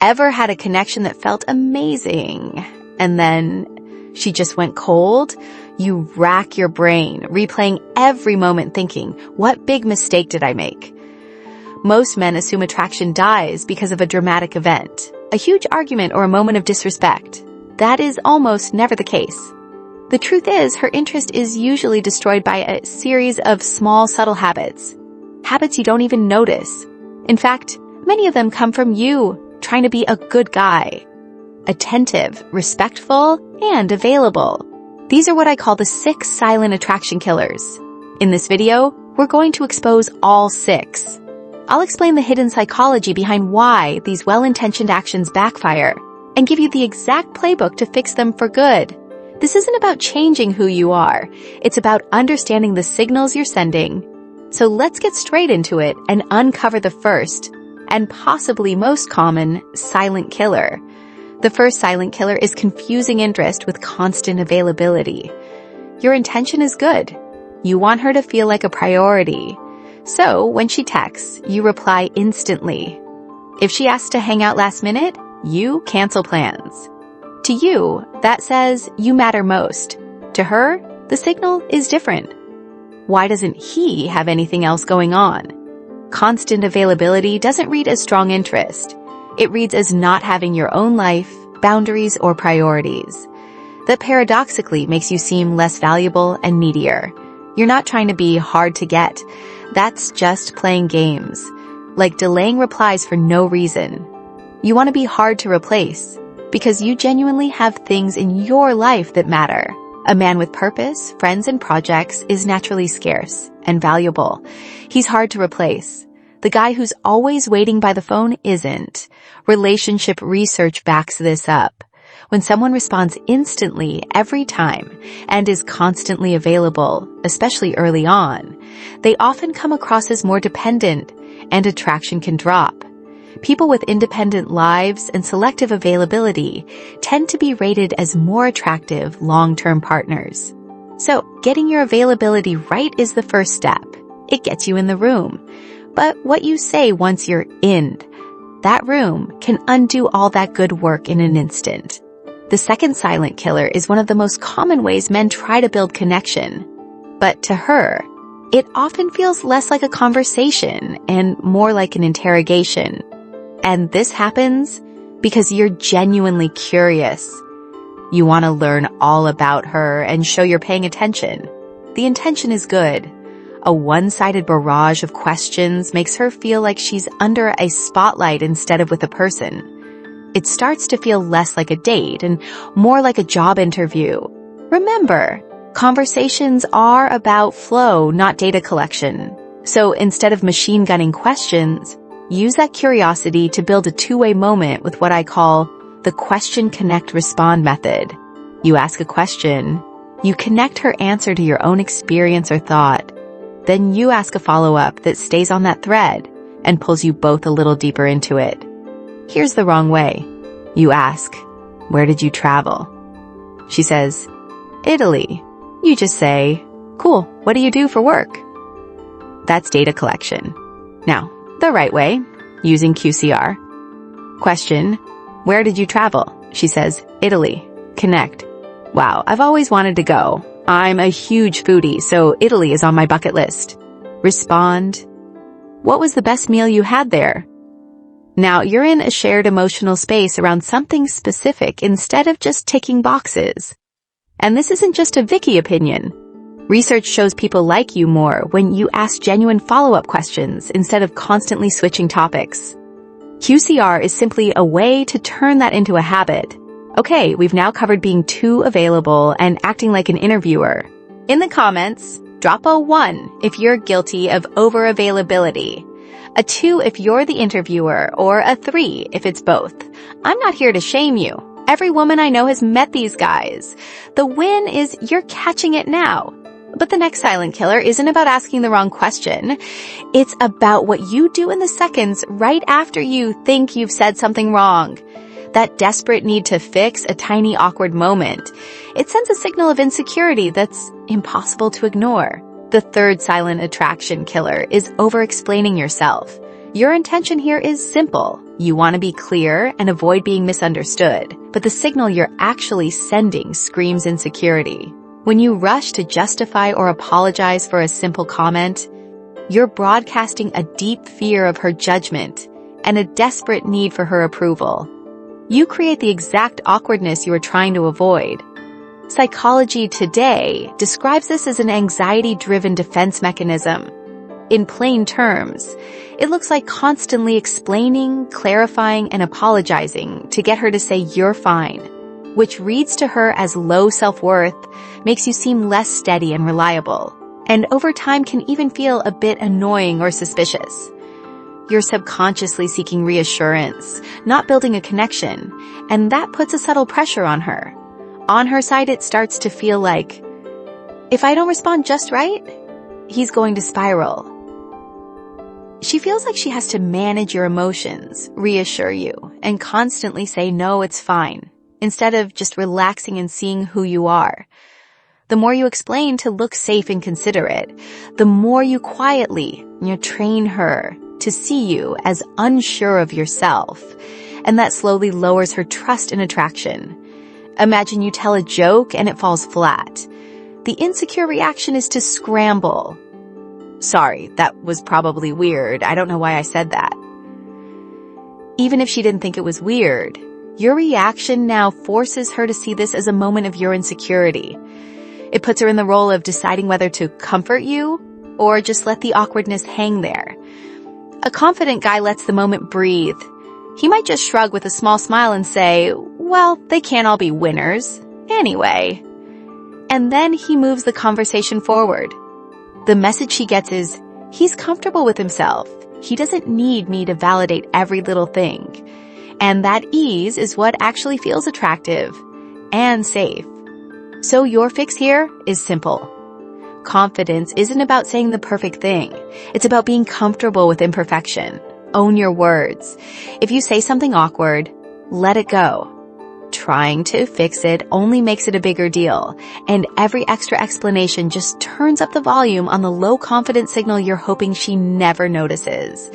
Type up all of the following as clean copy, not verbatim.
Ever had a connection that felt amazing, and then she just went cold? You rack your brain, replaying every moment thinking, what big mistake did I make? Most men assume attraction dies because of a dramatic event, a huge argument or a moment of disrespect. That is almost never the case. The truth is, her interest is usually destroyed by a series of small, subtle habits you don't even notice. In fact, many of them come from you trying to be a good guy, attentive, respectful, and available. These are what I call the 6 silent attraction killers. In this video, we're going to expose all 6. I'll explain the hidden psychology behind why these well-intentioned actions backfire and give you the exact playbook to fix them for good. This isn't about changing who you are. It's about understanding the signals you're sending. So let's get straight into it and uncover the first, and possibly most common, silent killer. The first silent killer is confusing interest with constant availability. Your intention is good. You want her to feel like a priority. So when she texts, you reply instantly. If she asks to hang out last minute, you cancel plans. To you, that says you matter most. To her, the signal is different. Why doesn't he have anything else going on? Constant availability doesn't read as strong interest. It reads as not having your own life, boundaries, or priorities. That paradoxically makes you seem less valuable and needier. You're not trying to be hard to get. That's just playing games, like delaying replies for no reason. You want to be hard to replace because you genuinely have things in your life that matter. A man with purpose, friends, and projects is naturally scarce and valuable. He's hard to replace. The guy who's always waiting by the phone isn't. Relationship research backs this up. When someone responds instantly every time and is constantly available, especially early on, they often come across as more dependent, and attraction can drop. People with independent lives and selective availability tend to be rated as more attractive long-term partners. So, getting your availability right is the first step. It gets you in the room. But what you say once you're in that room can undo all that good work in an instant. The second silent killer is one of the most common ways men try to build connection. But to her, it often feels less like a conversation and more like an interrogation. And this happens because you're genuinely curious. You want to learn all about her and show you're paying attention. The intention is good. A one-sided barrage of questions makes her feel like she's under a spotlight instead of with a person. It starts to feel less like a date and more like a job interview. Remember, conversations are about flow, not data collection. So instead of machine gunning questions, use that curiosity to build a two-way moment with what I call the question, connect, respond method. You ask a question, you connect her answer to your own experience or thought. Then you ask a follow-up that stays on that thread and pulls you both a little deeper into it. Here's the wrong way. You ask, where did you travel? She says, Italy. You just say, cool, what do you do for work? That's data collection. Now, the right way, using QCR. Question, where did you travel? She says, Italy. Connect. Wow, I've always wanted to go. I'm a huge foodie, so Italy is on my bucket list. Respond, what was the best meal you had there? Now, you're in a shared emotional space around something specific instead of just ticking boxes. And this isn't just a Vicky opinion. Research shows people like you more when you ask genuine follow-up questions instead of constantly switching topics. QCR is simply a way to turn that into a habit. Okay, we've now covered being too available and acting like an interviewer. In the comments, drop a 1 if you're guilty of over-availability, a 2 if you're the interviewer, or a 3 if it's both. I'm not here to shame you. Every woman I know has met these guys. The win is you're catching it now. But the next silent killer isn't about asking the wrong question. It's about what you do in the seconds right after you think you've said something wrong. That desperate need to fix a tiny awkward moment. It sends a signal of insecurity that's impossible to ignore. The third silent attraction killer is over-explaining yourself. Your intention here is simple. You want to be clear and avoid being misunderstood, but the signal you're actually sending screams insecurity. When you rush to justify or apologize for a simple comment, you're broadcasting a deep fear of her judgment and a desperate need for her approval. You create the exact awkwardness you are trying to avoid. Psychology Today describes this as an anxiety-driven defense mechanism. In plain terms, it looks like constantly explaining, clarifying, and apologizing to get her to say you're fine, which reads to her as low self-worth, makes you seem less steady and reliable, and over time can even feel a bit annoying or suspicious. You're subconsciously seeking reassurance, not building a connection, and that puts a subtle pressure on her. On her side, it starts to feel like, if I don't respond just right, he's going to spiral. She feels like she has to manage your emotions, reassure you, and constantly say, no, it's fine, instead of just relaxing and seeing who you are. The more you explain to look safe and considerate, the more you quietly, train her to see you as unsure of yourself, and that slowly lowers her trust in attraction. Imagine you tell a joke and it falls flat. The insecure reaction is to scramble. Sorry, that was probably weird. I don't know why I said that. Even if she didn't think it was weird, your reaction now forces her to see this as a moment of your insecurity. It puts her in the role of deciding whether to comfort you or just let the awkwardness hang there. A confident guy lets the moment breathe. He might just shrug with a small smile and say, well, they can't all be winners. Anyway. And then he moves the conversation forward. The message she gets is, he's comfortable with himself. He doesn't need me to validate every little thing. And that ease is what actually feels attractive and safe. So your fix here is simple. Confidence isn't about saying the perfect thing. It's about being comfortable with imperfection. Own your words. If you say something awkward, let it go. Trying to fix it only makes it a bigger deal, and every extra explanation just turns up the volume on the low confidence signal you're hoping she never notices.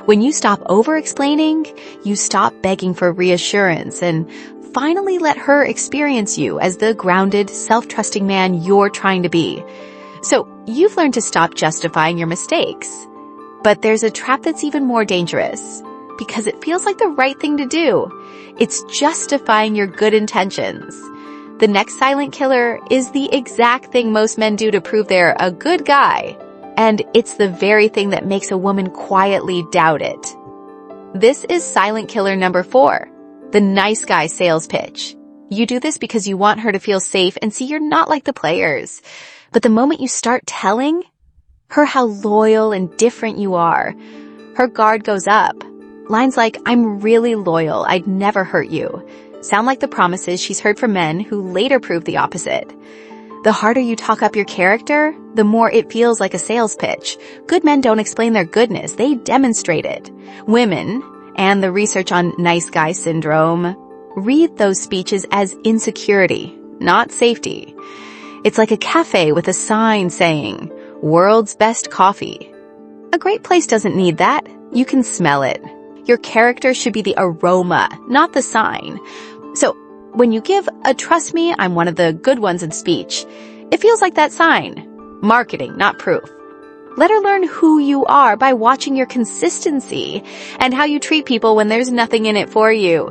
When you stop over-explaining, you stop begging for reassurance and finally let her experience you as the grounded, self-trusting man you're trying to be. So you've learned to stop justifying your mistakes. But there's a trap that's even more dangerous, because it feels like the right thing to do. It's justifying your good intentions. The next silent killer is the exact thing most men do to prove they're a good guy. And it's the very thing that makes a woman quietly doubt it. This is silent killer number 4, the nice guy sales pitch. You do this because you want her to feel safe and see you're not like the players. But the moment you start telling her how loyal and different you are, her guard goes up. Lines like, I'm really loyal, I'd never hurt you, sound like the promises she's heard from men who later prove the opposite. The harder you talk up your character, the more it feels like a sales pitch. Good men don't explain their goodness, they demonstrate it. Women, and the research on nice guy syndrome, read those speeches as insecurity, not safety. It's like a cafe with a sign saying, world's best coffee. A great place doesn't need that. You can smell it. Your character should be the aroma, not the sign. So when you give a trust me, I'm one of the good ones in speech, it feels like that sign. Marketing, not proof. Let her learn who you are by watching your consistency and how you treat people when there's nothing in it for you.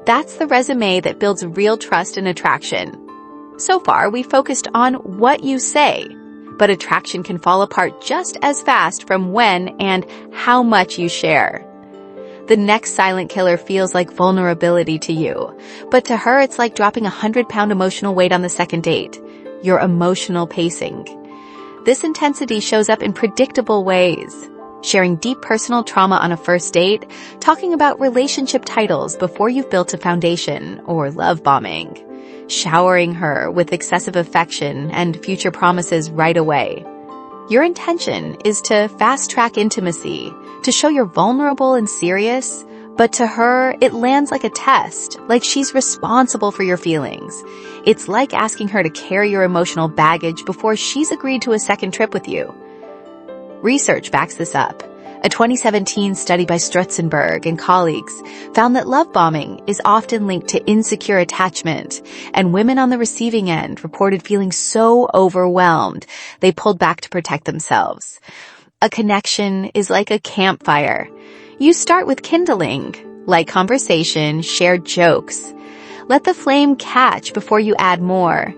That's the resume that builds real trust and attraction. So far, we focused on what you say, but attraction can fall apart just as fast from when and how much you share. The next silent killer feels like vulnerability to you, but to her it's like dropping 100-pound emotional weight on the second date. Your emotional pacing. This intensity shows up in predictable ways. Sharing deep personal trauma on a first date, talking about relationship titles before you've built a foundation, or love bombing. Showering her with excessive affection and future promises right away. Your intention is to fast-track intimacy, to show you're vulnerable and serious, but to her, it lands like a test, like she's responsible for your feelings. It's like asking her to carry your emotional baggage before she's agreed to a second trip with you. Research backs this up. A 2017 study by Strutzenberg and colleagues found that love bombing is often linked to insecure attachment, and women on the receiving end reported feeling so overwhelmed they pulled back to protect themselves. A connection is like a campfire. You start with kindling, light conversation, shared jokes. Let the flame catch before you add more.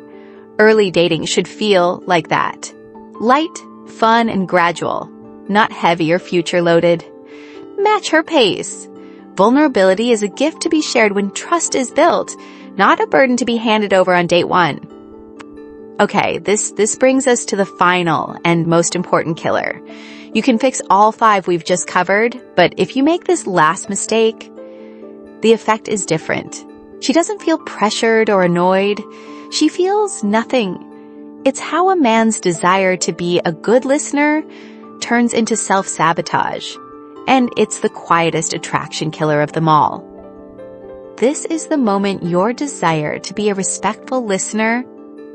Early dating should feel like that. Light, fun, and gradual. Not heavy or future-loaded. Match her pace. Vulnerability is a gift to be shared when trust is built, not a burden to be handed over on date one. Okay, this brings us to the final and most important killer. You can fix all 5 we've just covered, but if you make this last mistake, the effect is different. She doesn't feel pressured or annoyed. She feels nothing. It's how a man's desire to be a good listener turns into self-sabotage, and it's the quietest attraction killer of them all. This is the moment your desire to be a respectful listener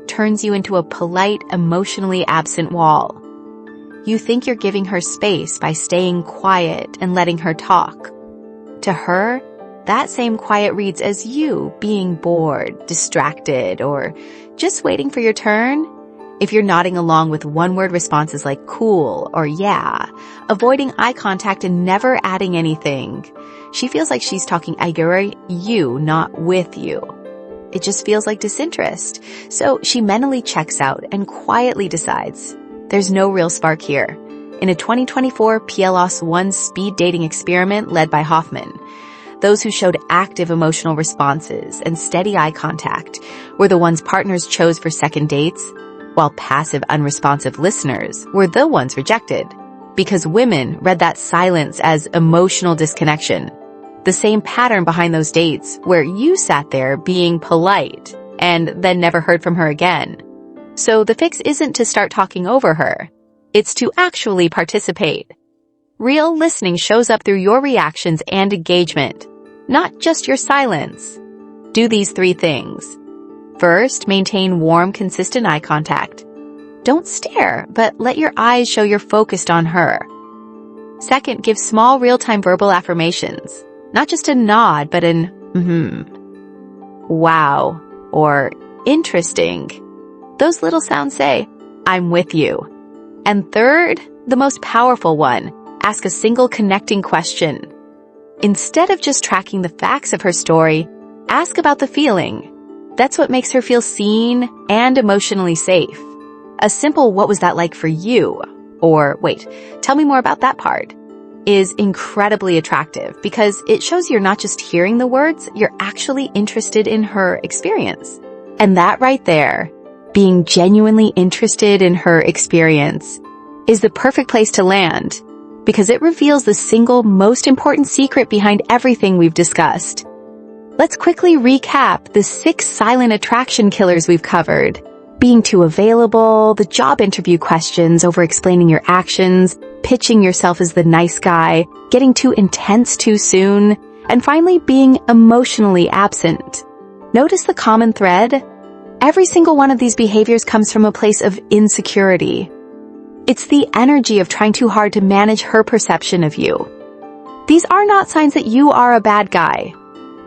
turns you into a polite, emotionally absent wall. You think you're giving her space by staying quiet and letting her talk. To her, that same quiet reads as you being bored, distracted, or just waiting for your turn. If you're nodding along with one-word responses like cool or yeah, avoiding eye contact and never adding anything, she feels like she's talking about you, not with you. It just feels like disinterest. So she mentally checks out and quietly decides there's no real spark here. In a 2024 PLOS-1 speed dating experiment led by Hoffman, those who showed active emotional responses and steady eye contact were the ones partners chose for second dates, while passive, unresponsive listeners were the ones rejected, because women read that silence as emotional disconnection. The same pattern behind those dates where you sat there being polite and then never heard from her again. So the fix isn't to start talking over her. It's to actually participate. Real listening shows up through your reactions and engagement, not just your silence. Do these 3 things. First, maintain warm, consistent eye contact. Don't stare, but let your eyes show you're focused on her. Second, give small, real-time verbal affirmations. Not just a nod, but an wow, or interesting. Those little sounds say, I'm with you. And third, the most powerful one, ask a single connecting question. Instead of just tracking the facts of her story, ask about the feeling. That's what makes her feel seen and emotionally safe. A simple "what was that like for you?" or "wait, tell me more about that part" is incredibly attractive because it shows you're not just hearing the words, you're actually interested in her experience. And that right there, being genuinely interested in her experience, is the perfect place to land because it reveals the single most important secret behind everything we've discussed. Let's quickly recap the 6 silent attraction killers we've covered. Being too available, the job interview questions, over-explaining your actions, pitching yourself as the nice guy, getting too intense too soon, and finally being emotionally absent. Notice the common thread? Every single one of these behaviors comes from a place of insecurity. It's the energy of trying too hard to manage her perception of you. These are not signs that you are a bad guy.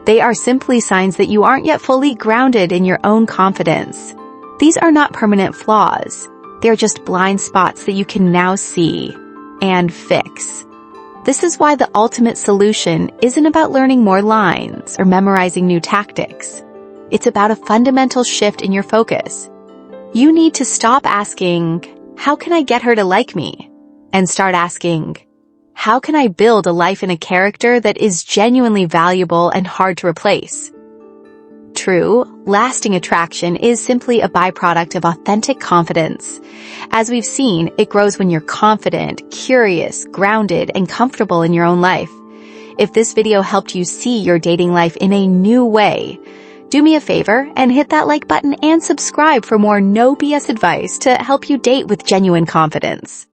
They are simply signs that you aren't yet fully grounded in your own confidence. These are not permanent flaws. They are just blind spots that you can now see and fix. This is why the ultimate solution isn't about learning more lines or memorizing new tactics. It's about a fundamental shift in your focus. You need to stop asking, how can I get her to like me? And start asking, how can I build a life and a character that is genuinely valuable and hard to replace? True, lasting attraction is simply a byproduct of authentic confidence. As we've seen, it grows when you're confident, curious, grounded, and comfortable in your own life. If this video helped you see your dating life in a new way, do me a favor and hit that like button and subscribe for more no BS advice to help you date with genuine confidence.